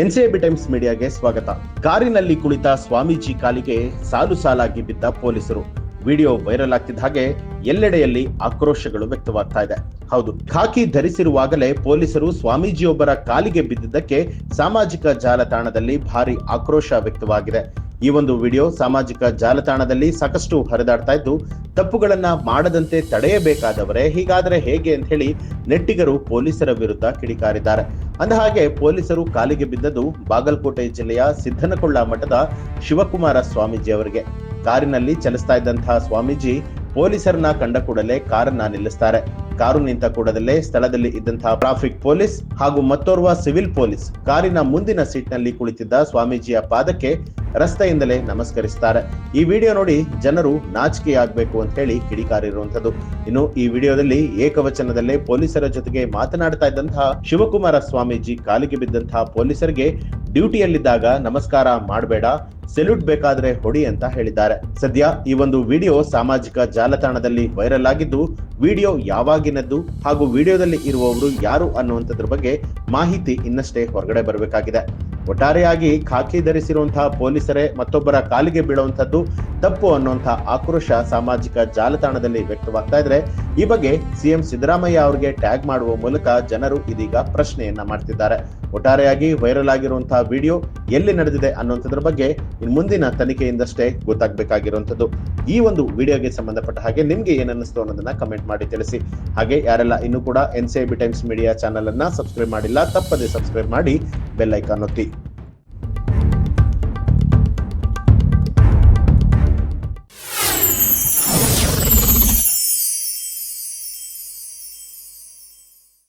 NCB times ಮೀಡಿಯಾಗೆ ಸ್ವಾಗತ. ಕಾರಿನಲ್ಲಿ ಕುಳಿತ ಸ್ವಾಮೀಜಿ ಕಾಲಿಗೆ ಸಾಲು ಸಾಲಾಗಿ ಬಿದ್ದ ಪೊಲೀಸರು. ವಿಡಿಯೋ ವೈರಲ್ ಆಗ್ತಿದ್ದ ಹಾಗೆ ಎಲ್ಲೆಡೆಯಲ್ಲಿ ಆಕ್ರೋಶಗಳು ವ್ಯಕ್ತವಾಗ್ತಾ ಇದೆ. ಹೌದು, ಖಾಕಿ ಧರಿಸಿರುವಾಗಲೇ ಪೊಲೀಸರು ಸ್ವಾಮೀಜಿಯೊಬ್ಬರ ಕಾಲಿಗೆ ಬಿದ್ದಿದ್ದಕ್ಕೆ ಸಾಮಾಜಿಕ ಜಾಲತಾಣದಲ್ಲಿ ಭಾರಿ ಆಕ್ರೋಶ ವ್ಯಕ್ತವಾಗಿದೆ. ಈ ಒಂದು ವಿಡಿಯೋ ಸಾಮಾಜಿಕ ಜಾಲತಾಣದಲ್ಲಿ ಸಾಕಷ್ಟು ಹರಿದಾಡ್ತಾ ಇದ್ದು, ತಪ್ಪುಗಳನ್ನ ಮಾಡದಂತೆ ತಡೆಯಬೇಕಾದವರೇ ಹೀಗಾದರೆ ಹೇಗೆ ಅಂತ ಹೇಳಿ ನೆಟ್ಟಿಗರು ಪೊಲೀಸರ ವಿರುದ್ಧ ಕಿಡಿಕಾರಿದ್ದಾರೆ. ಅಂದಹಾಗೆ ಪೊಲೀಸರು ಕಾಲಿಗೆ ಬಿದ್ದದ್ದು ಬಾಗಲಕೋಟೆ ಜಿಲ್ಲೆಯ ಸಿದ್ದನಕೊಳ್ಳ ಮಠದ ಶಿವಕುಮಾರ ಸ್ವಾಮೀಜಿ ಅವರಿಗೆ. ಕಾರಿನಲ್ಲಿ ಚಲಿಸ್ತಾ ಇದ್ದಂತಹ ಸ್ವಾಮೀಜಿ ಪೊಲೀಸರನ್ನ ಕಂಡ ಕೂಡಲೇ ಕಾರನ್ನ ನಿಲ್ಲಿಸ್ತಾರೆ. ಕಾರು ನಿಂತ ಕೂಡಲೇ ಸ್ಥಳದಲ್ಲಿ ಇದ್ದಂತಹ ಟ್ರಾಫಿಕ್ ಪೊಲೀಸ್ ಹಾಗೂ ಮತ್ತೋರ್ವ ಸಿವಿಲ್ ಪೊಲೀಸ್ ಕಾರಿನ ಮುಂದಿನ ಸೀಟ್ನಲ್ಲಿ ಕುಳಿತಿದ್ದ ಸ್ವಾಮೀಜಿಯ ಪಾದಕ್ಕೆ ರಸ್ತೆಯಿಂದಲೇ ನಮಸ್ಕರಿಸ್ತಾರೆ. ಈ ವಿಡಿಯೋ ನೋಡಿ ಜನರು ನಾಚಿಕೆಯಾಗಬೇಕು ಅಂತ ಹೇಳಿ ಕಿಡಿಕಾರಿರುವಂತದ್ದು. ಇನ್ನು ಈ ವಿಡಿಯೋದಲ್ಲಿ ಏಕವಚನದಲ್ಲೇ ಪೊಲೀಸರ ಜೊತೆಗೆ ಮಾತನಾಡ್ತಾ ಇದ್ದಂತಹ ಶಿವಕುಮಾರ ಸ್ವಾಮೀಜಿ ಕಾಲಿಗೆ ಬಿದ್ದಂತಹ ಪೊಲೀಸರಿಗೆ ಡ್ಯೂಟಿಯಲ್ಲಿದ್ದಾಗ ನಮಸ್ಕಾರ ಮಾಡಬೇಡ, ಸೆಲ್ಯೂಟ್ ಬೇಕಾದ್ರೆ ಹೊಡಿ ಅಂತ ಹೇಳಿದ್ದಾರೆ. ಸದ್ಯ ಈ ಒಂದು ವಿಡಿಯೋ ಸಾಮಾಜಿಕ ಜಾಲತಾಣದಲ್ಲಿ ವೈರಲ್ ಆಗಿದ್ದು, ವಿಡಿಯೋ ಯಾವಾಗಿನದ್ದು ಹಾಗೂ ವಿಡಿಯೋದಲ್ಲಿ ಇರುವವರು ಯಾರು ಅನ್ನುವಂಥದ್ರ ಬಗ್ಗೆ ಮಾಹಿತಿ ಇನ್ನಷ್ಟೇ ಹೊರಗಡೆ ಬರಬೇಕಾಗಿದೆ. ಒಟ್ಟಾರೆಯಾಗಿ ಖಾಕಿ ಧರಿಸಿರುವಂತಹ ಪೊಲೀಸರೇ ಮತ್ತೊಬ್ಬರ ಕಾಲಿಗೆ ಬೀಳುವಂತದ್ದು ತಪ್ಪು ಅನ್ನುವಂತಹ ಆಕ್ರೋಶ ಸಾಮಾಜಿಕ ಜಾಲತಾಣದಲ್ಲಿ ವ್ಯಕ್ತವಾಗ್ತಾ ಇದ್ರೆ, ಈ ಬಗ್ಗೆ ಸಿಎಂ ಸಿದ್ದರಾಮಯ್ಯ ಅವರಿಗೆ ಟ್ಯಾಗ್ ಮಾಡುವ ಮೂಲಕ ಜನರು ಇದೀಗ ಪ್ರಶ್ನೆಯನ್ನ ಮಾಡ್ತಿದ್ದಾರೆ. ಒಟ್ಟಾರೆಯಾಗಿ ವೈರಲ್ ಆಗಿರುವಂತಹ ವಿಡಿಯೋ ಎಲ್ಲಿ ನಡೆದಿದೆ ಅನ್ನುವಂಥದ್ರ ಬಗ್ಗೆ ಮುಂದಿನ ತನಿಖೆಯಿಂದಷ್ಟೇ ಗೊತ್ತಾಗಬೇಕಾಗಿರುವಂತದ್ದು. ಈ ಒಂದು ವಿಡಿಯೋಗೆ ಸಂಬಂಧಪಟ್ಟ ಹಾಗೆ ನಿಮ್ಗೆ ಏನನ್ನಿಸ್ತು ಅನ್ನೋದನ್ನ ಕಮೆಂಟ್ ಮಾಡಿ ತಿಳಿಸಿ. ಹಾಗೆ ಯಾರೆಲ್ಲ ಇನ್ನೂ ಕೂಡ ಎನ್ಸಿಬಿ ಟೈಮ್ಸ್ ಮೀಡಿಯಾ ಚಾನೆಲ್ ಅನ್ನ ಸಬ್ಸ್ಕ್ರೈಬ್ ಮಾಡಿಲ್ಲ, ತಪ್ಪದೆ ಸಬ್ಸ್ಕ್ರೈಬ್ ಮಾಡಿ ಬೆಲ್ ಐಕಾನ್ ಒತ್ತಿ.